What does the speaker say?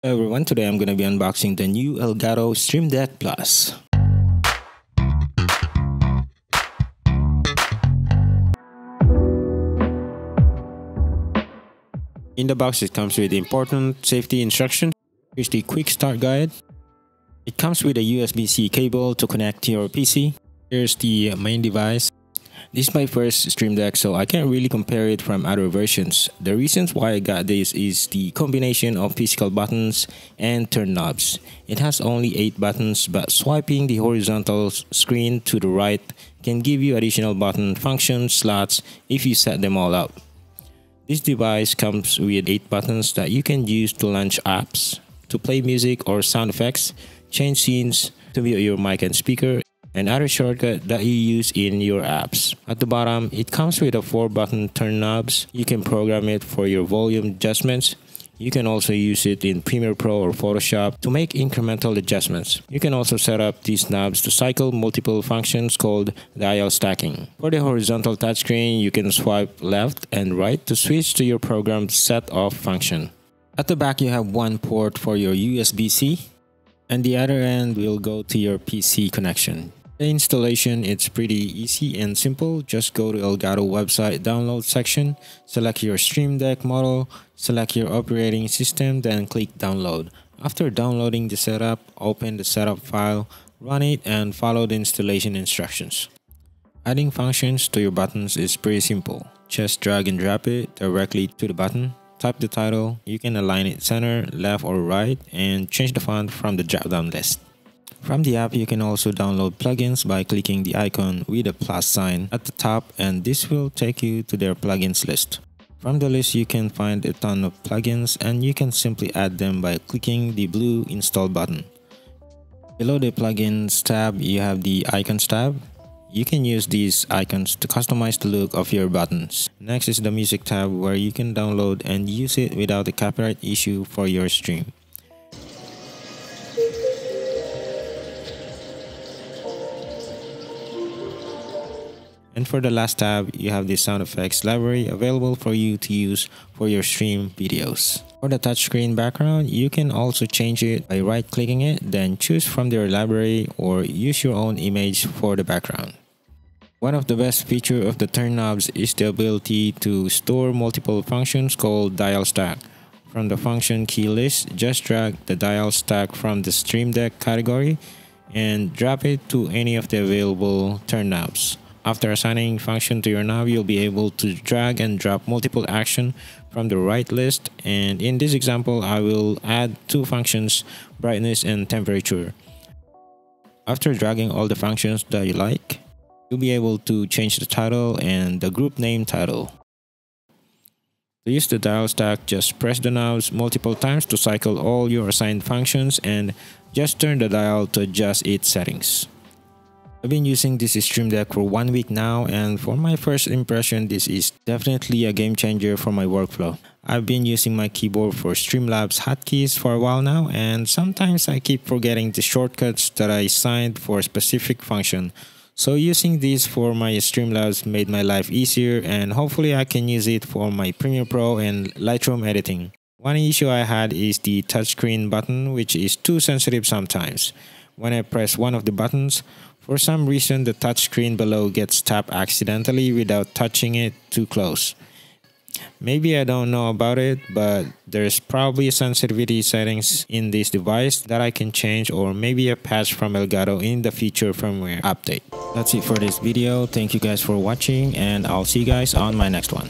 Hello everyone, today I'm going to be unboxing the new Elgato Stream Deck Plus. In the box it comes with important safety instructions. Here's the quick start guide. It comes with a USB-C cable to connect to your PC. Here's the main device. This is my first Stream Deck, so I can't really compare it from other versions. The reasons why I got this is the combination of physical buttons and turn knobs. It has only 8 buttons, but swiping the horizontal screen to the right can give you additional button function slots if you set them all up. This device comes with 8 buttons that you can use to launch apps, to play music or sound effects, change scenes, to mute your mic and speaker, and other shortcut that you use in your apps. At the bottom, it comes with a 4-button turn knobs. You can program it for your volume adjustments. You can also use it in Premiere Pro or Photoshop to make incremental adjustments. You can also set up these knobs to cycle multiple functions called dial stacking. For the horizontal touchscreen, you can swipe left and right to switch to your programmed set-off function. At the back, you have one port for your USB-C, and the other end will go to your PC connection. The installation is pretty easy and simple. Just go to Elgato website download section, select your Stream Deck model, select your operating system, then click download. After downloading the setup, open the setup file, run it, and follow the installation instructions. Adding functions to your buttons is pretty simple. Just drag and drop it directly to the button. Type the title. You can align it center, left, or right, and change the font from the drop-down list. From the app, you can also download plugins by clicking the icon with a plus sign at the top, and this will take you to their plugins list. From the list, you can find a ton of plugins, and you can simply add them by clicking the blue install button. Below the plugins tab, you have the icons tab. You can use these icons to customize the look of your buttons. Next is the music tab, where you can download and use it without a copyright issue for your stream. And for the last tab, you have the sound effects library available for you to use for your stream videos. For the touchscreen background, you can also change it by right-clicking it, then choose from their library or use your own image for the background. One of the best features of the turn knobs is the ability to store multiple functions called dial stack. From the function key list, just drag the dial stack from the Stream Deck category and drop it to any of the available turn knobs. After assigning function to your knob, you'll be able to drag and drop multiple actions from the right list, and in this example, I will add 2 functions, brightness and temperature. After dragging all the functions that you like, you'll be able to change the title and the group name title. To use the dial stack, just press the knobs multiple times to cycle all your assigned functions and just turn the dial to adjust its settings. I've been using this Stream Deck for 1 week now, and for my first impression, this is definitely a game changer for my workflow. I've been using my keyboard for Streamlabs hotkeys for a while now, and sometimes I keep forgetting the shortcuts that I assigned for a specific function. So using this for my Streamlabs made my life easier, and hopefully I can use it for my Premiere Pro and Lightroom editing. One issue I had is the touchscreen button, which is too sensitive sometimes. When I press one of the buttons, for some reason the touchscreen below gets tapped accidentally without touching it too close. Maybe I don't know about it, but there's probably a sensitivity settings in this device that I can change, or maybe a patch from Elgato in the future firmware update. That's it for this video. Thank you guys for watching, and I'll see you guys on my next one.